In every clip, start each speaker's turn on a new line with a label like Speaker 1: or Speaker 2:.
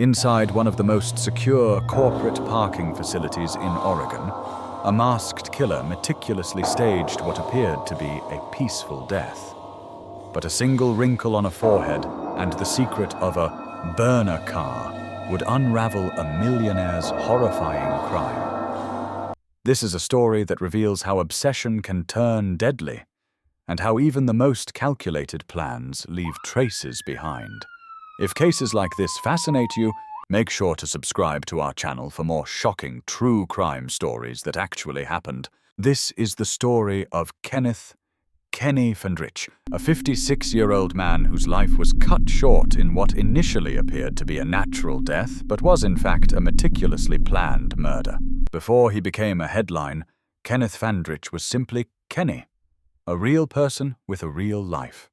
Speaker 1: Inside one of the most secure corporate parking facilities in Oregon, a masked killer meticulously staged what appeared to be a peaceful death. But a single wrinkle on a forehead and the secret of a burner car would unravel a millionaire's horrifying crime. This is a story that reveals how obsession can turn deadly, and how even the most calculated plans leave traces behind. If cases like this fascinate you, make sure to subscribe to our channel for more shocking true crime stories that actually happened. This is the story of Kenneth, Kenny Fandrich, a 56-year-old man whose life was cut short in what initially appeared to be a natural death, but was in fact a meticulously planned murder. Before he became a headline, Kenneth Fandrich was simply Kenny, a real person with a real life.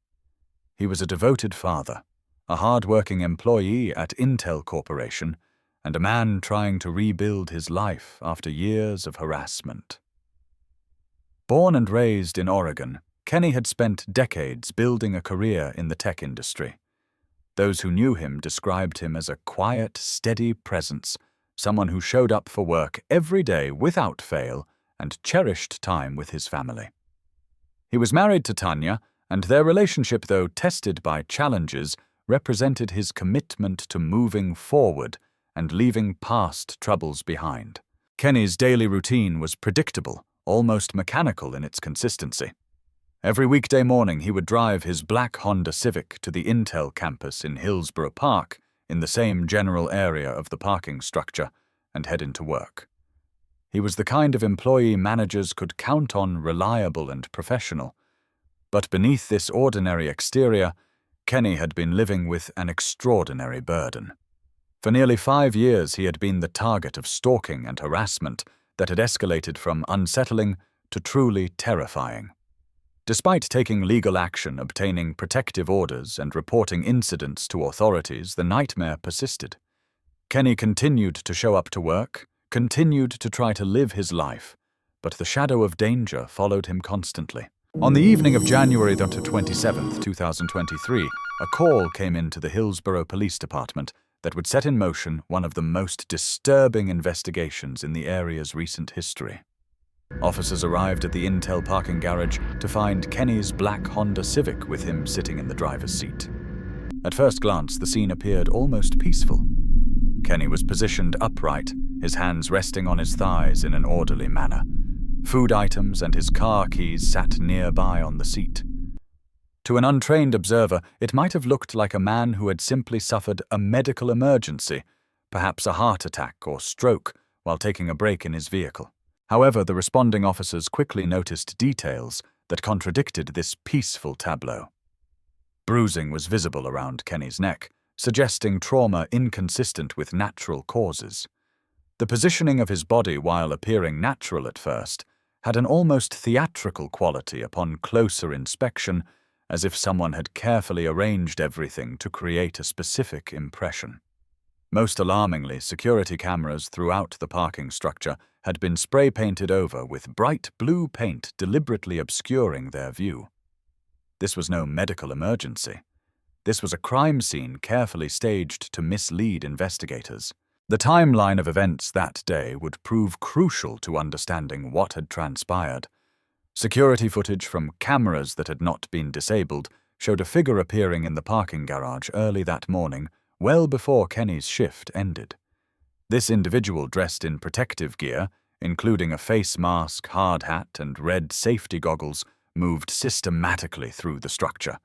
Speaker 1: He was a devoted father, a hard-working employee at Intel Corporation, and a man trying to rebuild his life after years of harassment. Born and raised in Oregon, Kenny had spent decades building a career in the tech industry. Those who knew him described him as a quiet, steady presence, someone who showed up for work every day without fail and cherished time with his family. He was married to Tanya, and their relationship, though tested by challenges, represented his commitment to moving forward and leaving past troubles behind. Kenny's daily routine was predictable, almost mechanical in its consistency. Every weekday morning he would drive his black Honda Civic to the Intel campus in Hillsborough Park, in the same general area of the parking structure, and head into work. He was the kind of employee managers could count on, reliable and professional. But beneath this ordinary exterior, Kenny had been living with an extraordinary burden. For nearly 5 years he had been the target of stalking and harassment that had escalated from unsettling to truly terrifying. Despite taking legal action, obtaining protective orders, and reporting incidents to authorities, the nightmare persisted. Kenny continued to show up to work, continued to try to live his life, but the shadow of danger followed him constantly. On the evening of January 27, 2023, a call came into the Hillsborough Police Department that would set in motion one of the most disturbing investigations in the area's recent history. Officers arrived at the Intel parking garage to find Kenny's black Honda Civic with him sitting in the driver's seat. At first glance, the scene appeared almost peaceful. Kenny was positioned upright, his hands resting on his thighs in an orderly manner. Food items and his car keys sat nearby on the seat. To an untrained observer, it might have looked like a man who had simply suffered a medical emergency, perhaps a heart attack or stroke, while taking a break in his vehicle. However, the responding officers quickly noticed details that contradicted this peaceful tableau. Bruising was visible around Kenny's neck, suggesting trauma inconsistent with natural causes. The positioning of his body, while appearing natural at first, had an almost theatrical quality upon closer inspection, as if someone had carefully arranged everything to create a specific impression. Most alarmingly, security cameras throughout the parking structure had been spray-painted over with bright blue paint deliberately obscuring their view. This was no medical emergency. This was a crime scene carefully staged to mislead investigators. The timeline of events that day would prove crucial to understanding what had transpired. Security footage from cameras that had not been disabled showed a figure appearing in the parking garage early that morning, well before Kenny's shift ended. This individual, dressed in protective gear, including a face mask, hard hat, and red safety goggles, moved systematically through the structure.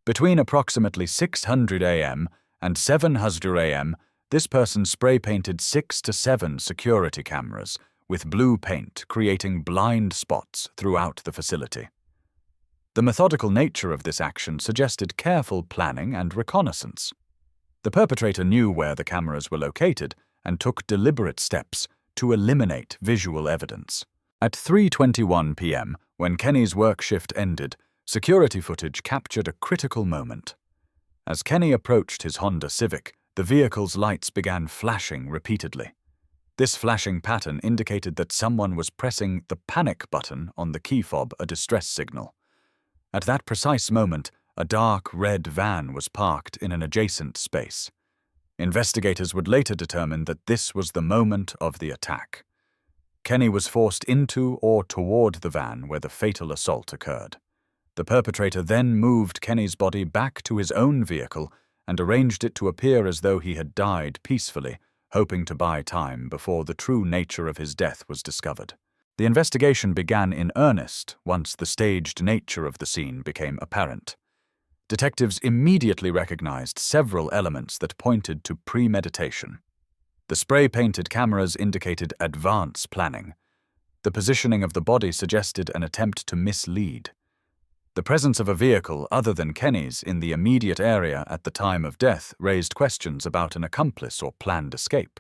Speaker 1: Between approximately 600 a.m. and 700 a.m., this person spray-painted 6 to 7 security cameras with blue paint, creating blind spots throughout the facility. The methodical nature of this action suggested careful planning and reconnaissance. The perpetrator knew where the cameras were located and took deliberate steps to eliminate visual evidence. At 3:21 p.m., when Kenny's work shift ended, security footage captured a critical moment. As Kenny approached his Honda Civic, the vehicle's lights began flashing repeatedly. This flashing pattern indicated that someone was pressing the panic button on the key fob, a distress signal. At that precise moment, a dark red van was parked in an adjacent space. Investigators would later determine that this was the moment of the attack. Kenny was forced into or toward the van where the fatal assault occurred. The perpetrator then moved Kenny's body back to his own vehicle and arranged it to appear as though he had died peacefully, hoping to buy time before the true nature of his death was discovered. The investigation began in earnest once the staged nature of the scene became apparent. Detectives immediately recognized several elements that pointed to premeditation. The spray-painted cameras indicated advance planning. The positioning of the body suggested an attempt to mislead. The presence of a vehicle other than Kenny's in the immediate area at the time of death raised questions about an accomplice or planned escape.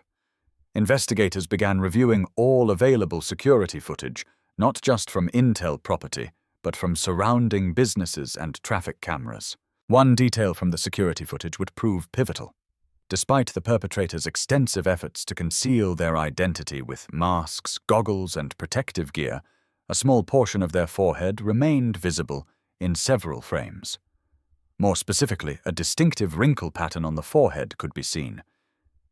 Speaker 1: Investigators began reviewing all available security footage, not just from Intel property, but from surrounding businesses and traffic cameras. One detail from the security footage would prove pivotal. Despite the perpetrators' extensive efforts to conceal their identity with masks, goggles, and protective gear, a small portion of their forehead remained visible in several frames. More specifically, a distinctive wrinkle pattern on the forehead could be seen.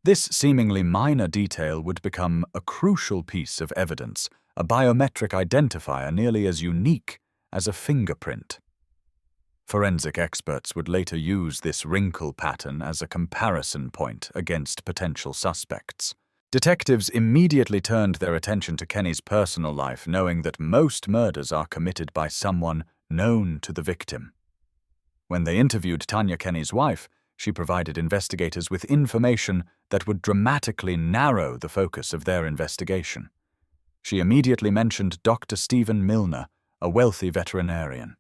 Speaker 1: This seemingly minor detail would become a crucial piece of evidence, a biometric identifier nearly as unique as a fingerprint. Forensic experts would later use this wrinkle pattern as a comparison point against potential suspects. Detectives immediately turned their attention to Kenny's personal life, knowing that most murders are committed by someone known to the victim. When they interviewed Tanya Kenny's wife, she provided investigators with information that would dramatically narrow the focus of their investigation. She immediately mentioned Dr. Stephen Milner, a wealthy veterinarian.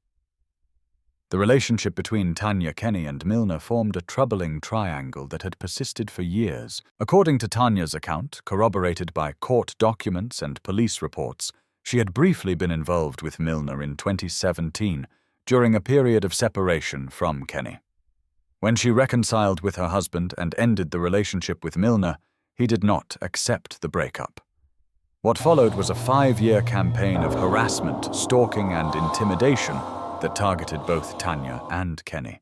Speaker 1: The relationship between Tanya Kenny and Milner formed a troubling triangle that had persisted for years. According to Tanya's account, corroborated by court documents and police reports, she had briefly been involved with Milner in 2017, during a period of separation from Kenny. When she reconciled with her husband and ended the relationship with Milner, he did not accept the breakup. What followed was a 5-year campaign of harassment, stalking, and intimidation that targeted both Tanya and Kenny.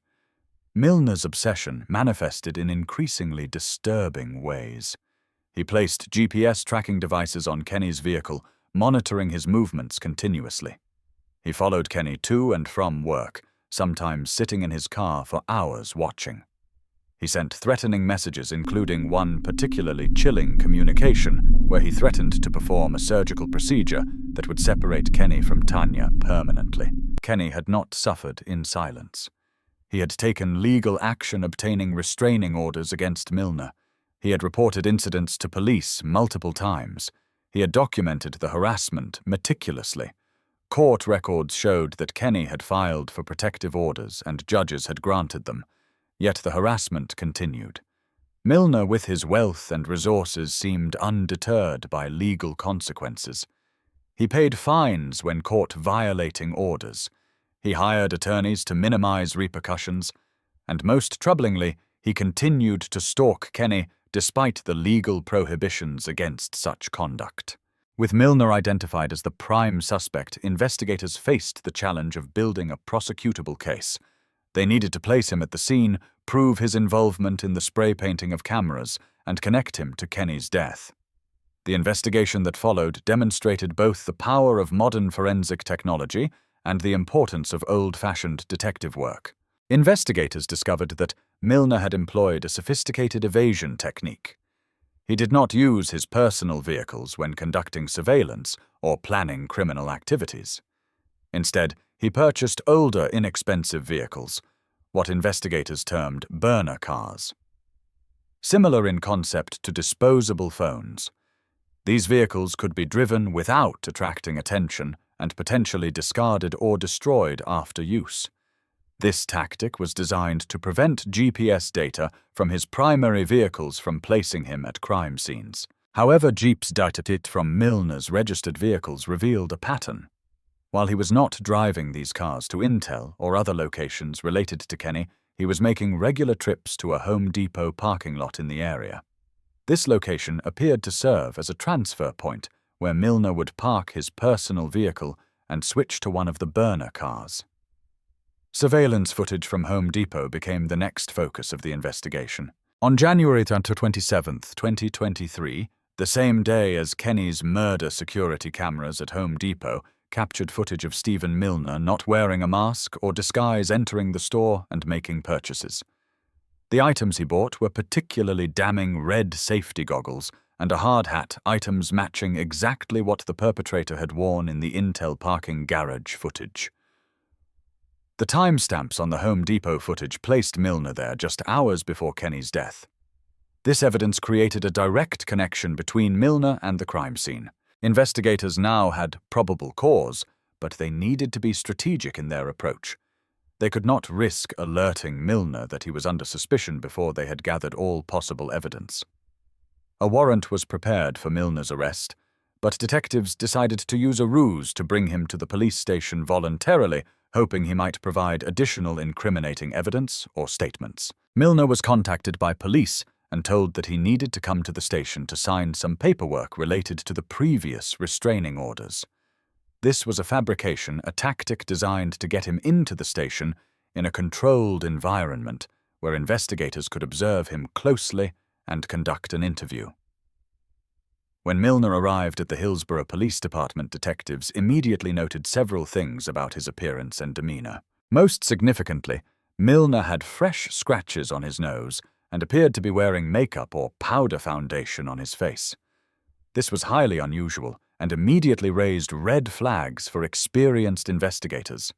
Speaker 1: Milner's obsession manifested in increasingly disturbing ways. He placed GPS tracking devices on Kenny's vehicle, monitoring his movements continuously. He followed Kenny to and from work, sometimes sitting in his car for hours watching. He sent threatening messages, including one particularly chilling communication where he threatened to perform a surgical procedure that would separate Kenny from Tanya permanently. Kenny had not suffered in silence. He had taken legal action, obtaining restraining orders against Milner. He had reported incidents to police multiple times. He had documented the harassment meticulously. Court records showed that Kenny had filed for protective orders and judges had granted them. Yet the harassment continued. Milner, with his wealth and resources, seemed undeterred by legal consequences. He paid fines when caught violating orders. He hired attorneys to minimize repercussions. And most troublingly, he continued to stalk Kenny despite the legal prohibitions against such conduct. With Milner identified as the prime suspect, investigators faced the challenge of building a prosecutable case. They needed to place him at the scene, prove his involvement in the spray painting of cameras, and connect him to Kenny's death. The investigation that followed demonstrated both the power of modern forensic technology and the importance of old-fashioned detective work. Investigators discovered that Milner had employed a sophisticated evasion technique. He did not use his personal vehicles when conducting surveillance or planning criminal activities. Instead, he purchased older, inexpensive vehicles, what investigators termed burner cars. Similar in concept to disposable phones, these vehicles could be driven without attracting attention and potentially discarded or destroyed after use. This tactic was designed to prevent GPS data from his primary vehicles from placing him at crime scenes. However, Jeep's data from Milner's registered vehicles revealed a pattern. While he was not driving these cars to Intel or other locations related to Kenny, he was making regular trips to a Home Depot parking lot in the area. This location appeared to serve as a transfer point where Milner would park his personal vehicle and switch to one of the burner cars. Surveillance footage from Home Depot became the next focus of the investigation. On January 27, 2023, the same day as Kenny's murder, security cameras at Home Depot captured footage of Stephen Milner not wearing a mask or disguise entering the store and making purchases. The items he bought were particularly damning red safety goggles and a hard hat, items matching exactly what the perpetrator had worn in the Intel parking garage footage. The timestamps on the Home Depot footage placed Milner there just hours before Kenny's death. This evidence created a direct connection between Milner and the crime scene. Investigators now had probable cause, but they needed to be strategic in their approach. They could not risk alerting Milner that he was under suspicion before they had gathered all possible evidence. A warrant was prepared for Milner's arrest, but detectives decided to use a ruse to bring him to the police station voluntarily, hoping he might provide additional incriminating evidence or statements. Milner was contacted by police and told that he needed to come to the station to sign some paperwork related to the previous restraining orders. This was a fabrication, a tactic designed to get him into the station in a controlled environment where investigators could observe him closely and conduct an interview. When Milner arrived at the Hillsborough Police Department, detectives immediately noted several things about his appearance and demeanor. Most significantly, Milner had fresh scratches on his nose and appeared to be wearing makeup or powder foundation on his face. This was highly unusual and immediately raised red flags for experienced investigators.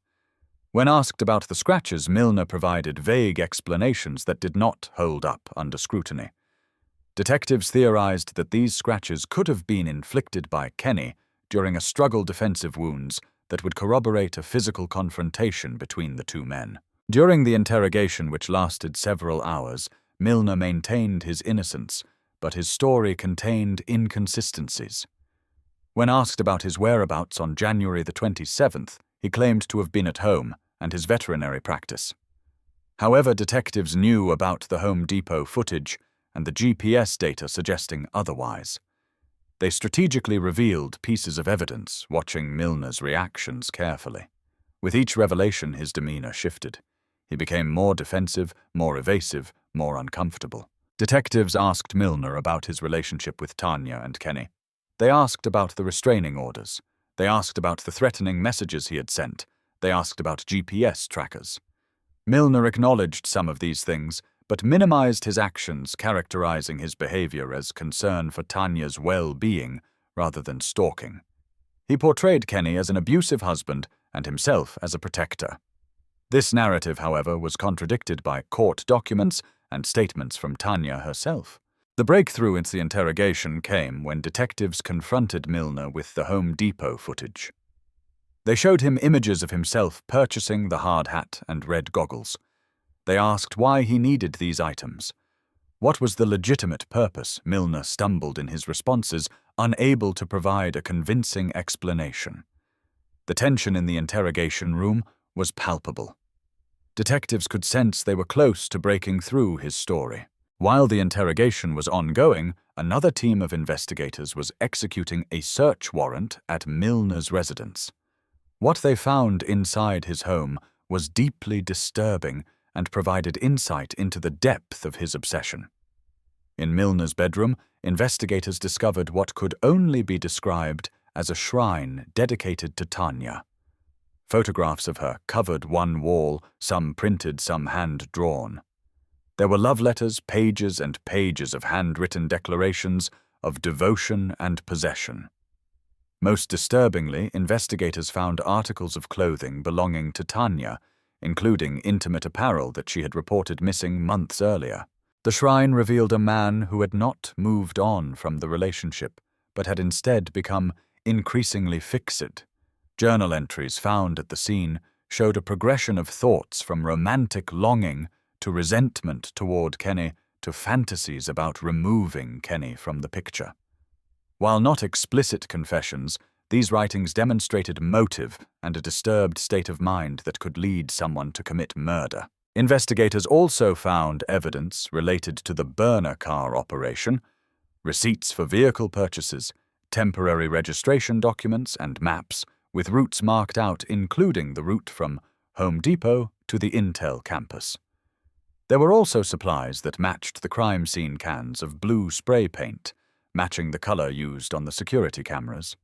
Speaker 1: When asked about the scratches, Milner provided vague explanations that did not hold up under scrutiny. Detectives theorized that these scratches could have been inflicted by Kenny during a struggle, defensive wounds that would corroborate a physical confrontation between the two men. During the interrogation, which lasted several hours, Milner maintained his innocence, but his story contained inconsistencies. When asked about his whereabouts on January the 27th, he claimed to have been at home and his veterinary practice. However, detectives knew about the Home Depot footage and the GPS data suggesting otherwise. They strategically revealed pieces of evidence, watching Milner's reactions carefully. With each revelation, his demeanor shifted. He became more defensive, more evasive, more uncomfortable. Detectives asked Milner about his relationship with Tanya and Kenny. They asked about the restraining orders. They asked about the threatening messages he had sent. They asked about GPS trackers. Milner acknowledged some of these things, but minimized his actions, characterizing his behavior as concern for Tanya's well-being rather than stalking. He portrayed Kenny as an abusive husband and himself as a protector. This narrative, however, was contradicted by court documents and statements from Tanya herself. The breakthrough in the interrogation came when detectives confronted Milner with the Home Depot footage. They showed him images of himself purchasing the hard hat and red goggles. They asked why he needed these items. What was the legitimate purpose? Milner stumbled in his responses, unable to provide a convincing explanation. The tension in the interrogation room was palpable. Detectives could sense they were close to breaking through his story. While the interrogation was ongoing, another team of investigators was executing a search warrant at Milner's residence. What they found inside his home was deeply disturbing and provided insight into the depth of his obsession. In Milner's bedroom, investigators discovered what could only be described as a shrine dedicated to Tanya. Photographs of her covered one wall, some printed, some hand-drawn. There were love letters, pages and pages of handwritten declarations of devotion and possession. Most disturbingly, investigators found articles of clothing belonging to Tanya, including intimate apparel that she had reported missing months earlier. The shrine revealed a man who had not moved on from the relationship, but had instead become increasingly fixed. Journal entries found at the scene showed a progression of thoughts from romantic longing to resentment toward Kenny to fantasies about removing Kenny from the picture. While not explicit confessions, these writings demonstrated motive and a disturbed state of mind that could lead someone to commit murder. Investigators also found evidence related to the burner car operation, receipts for vehicle purchases, temporary registration documents, and maps, with routes marked out including the route from Home Depot to the Intel campus. There were also supplies that matched the crime scene cans of blue spray paint, matching the color used on the security cameras.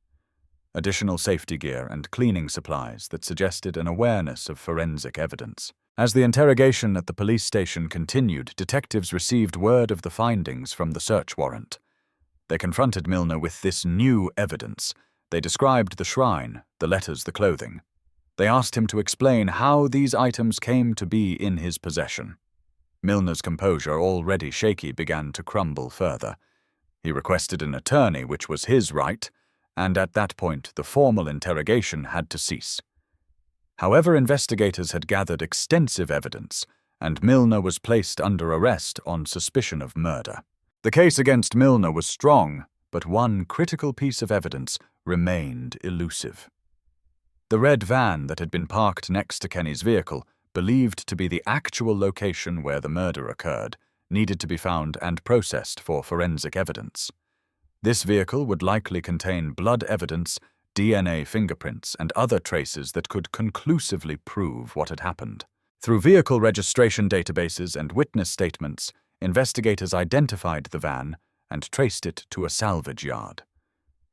Speaker 1: Additional safety gear and cleaning supplies that suggested an awareness of forensic evidence. As the interrogation at the police station continued, detectives received word of the findings from the search warrant. They confronted Milner with this new evidence. They described the shrine, the letters, the clothing. They asked him to explain how these items came to be in his possession. Milner's composure, already shaky, began to crumble further. He requested an attorney, which was his right, and at that point the formal interrogation had to cease. However, investigators had gathered extensive evidence, and Milner was placed under arrest on suspicion of murder. The case against Milner was strong, but one critical piece of evidence remained elusive. The red van that had been parked next to Kenny's vehicle, believed to be the actual location where the murder occurred, needed to be found and processed for forensic evidence. This vehicle would likely contain blood evidence, DNA fingerprints, and other traces that could conclusively prove what had happened. Through vehicle registration databases and witness statements, investigators identified the van and traced it to a salvage yard.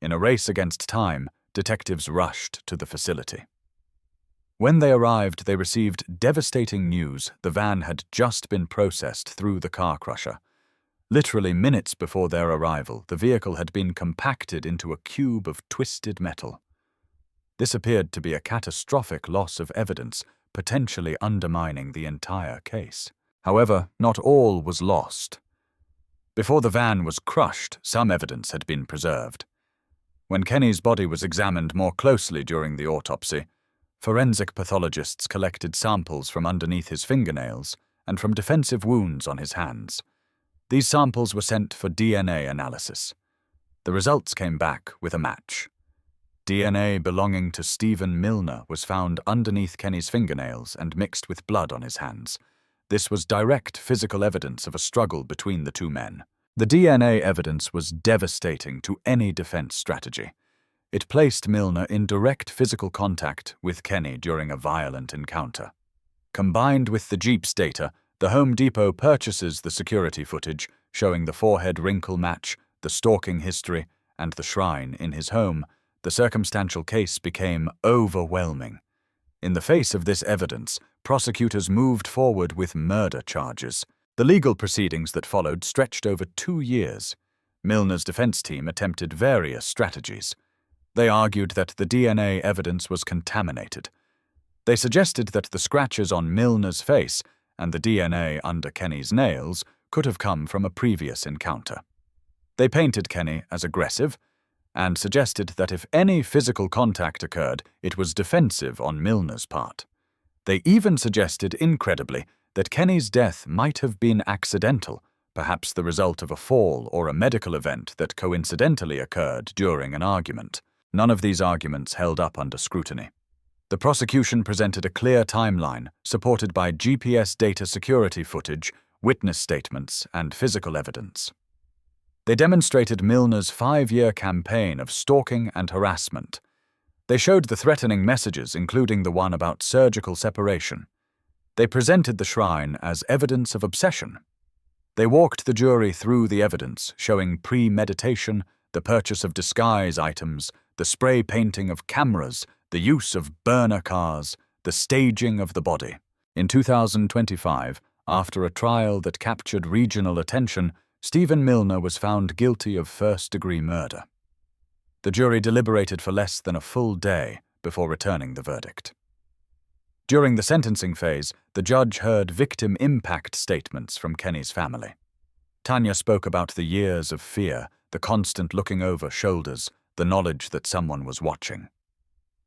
Speaker 1: In a race against time, detectives rushed to the facility. When they arrived, they received devastating news. The van had just been processed through the car crusher. Literally minutes before their arrival, the vehicle had been compacted into a cube of twisted metal. This appeared to be a catastrophic loss of evidence, potentially undermining the entire case. However, not all was lost. Before the van was crushed, some evidence had been preserved. When Kenny's body was examined more closely during the autopsy, forensic pathologists collected samples from underneath his fingernails and from defensive wounds on his hands. These samples were sent for DNA analysis. The results came back with a match. DNA belonging to Stephen Milner was found underneath Kenny's fingernails and mixed with blood on his hands. This was direct physical evidence of a struggle between the two men. The DNA evidence was devastating to any defense strategy. It placed Milner in direct physical contact with Kenny during a violent encounter. Combined with the Jeep's data, the Home Depot purchases the security footage showing the forehead wrinkle match, the stalking history, and the shrine in his home. The circumstantial case became overwhelming. In the face of this evidence, prosecutors moved forward with murder charges. The legal proceedings that followed stretched over 2 years. Milner's defense team attempted various strategies. They argued that the DNA evidence was contaminated. They suggested that the scratches on Milner's face and the DNA under Kenny's nails could have come from a previous encounter. They painted Kenny as aggressive and suggested that if any physical contact occurred, it was defensive on Milner's part. They even suggested, incredibly, that Kenny's death might have been accidental, perhaps the result of a fall or a medical event that coincidentally occurred during an argument. None of these arguments held up under scrutiny. The prosecution presented a clear timeline, supported by GPS data security footage, witness statements, and physical evidence. They demonstrated Milner's 5-year campaign of stalking and harassment. They showed the threatening messages, including the one about surgical separation. They presented the shrine as evidence of obsession. They walked the jury through the evidence, showing premeditation, the purchase of disguise items, the spray painting of cameras, the use of burner cars, the staging of the body. In 2025, after a trial that captured regional attention, Stephen Milner was found guilty of first-degree murder. The jury deliberated for less than a full day before returning the verdict. During the sentencing phase, the judge heard victim impact statements from Kenny's family. Tanya spoke about the years of fear, the constant looking over shoulders, the knowledge that someone was watching.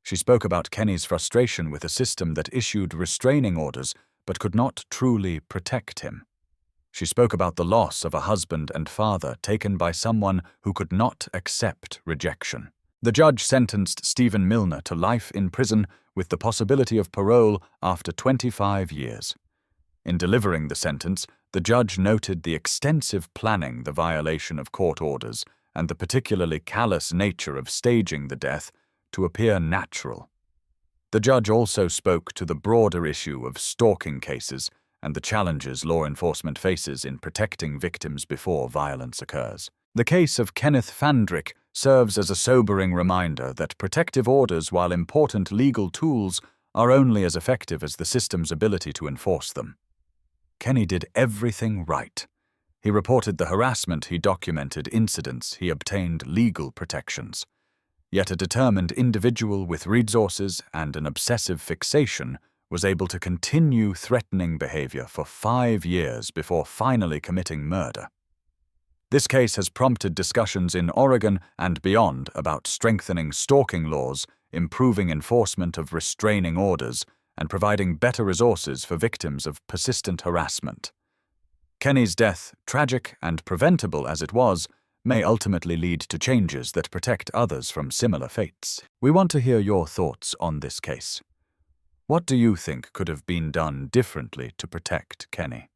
Speaker 1: She spoke about Kenny's frustration with a system that issued restraining orders but could not truly protect him. She spoke about the loss of a husband and father taken by someone who could not accept rejection. The judge sentenced Stephen Milner to life in prison with the possibility of parole after 25 years. In delivering the sentence, the judge noted the extensive planning, the violation of court orders, and the particularly callous nature of staging the death to appear natural. The judge also spoke to the broader issue of stalking cases and the challenges law enforcement faces in protecting victims before violence occurs. The case of Kenneth Fandrich serves as a sobering reminder that protective orders, while important legal tools, are only as effective as the system's ability to enforce them. Kenny did everything right. He reported the harassment, he documented incidents, he obtained legal protections. Yet a determined individual with resources and an obsessive fixation was able to continue threatening behavior for 5 years before finally committing murder. This case has prompted discussions in Oregon and beyond about strengthening stalking laws, improving enforcement of restraining orders, and providing better resources for victims of persistent harassment. Kenny's death, tragic and preventable as it was, may ultimately lead to changes that protect others from similar fates. We want to hear your thoughts on this case. What do you think could have been done differently to protect Kenny?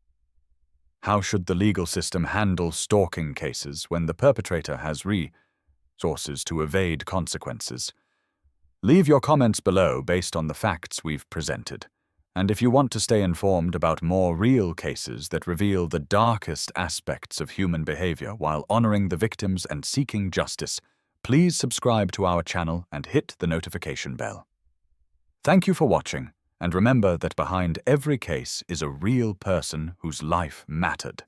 Speaker 1: How should the legal system handle stalking cases when the perpetrator has resources to evade consequences? Leave your comments below based on the facts we've presented. And if you want to stay informed about more real cases that reveal the darkest aspects of human behavior while honoring the victims and seeking justice, please subscribe to our channel and hit the notification bell. Thank you for watching, and remember that behind every case is a real person whose life mattered.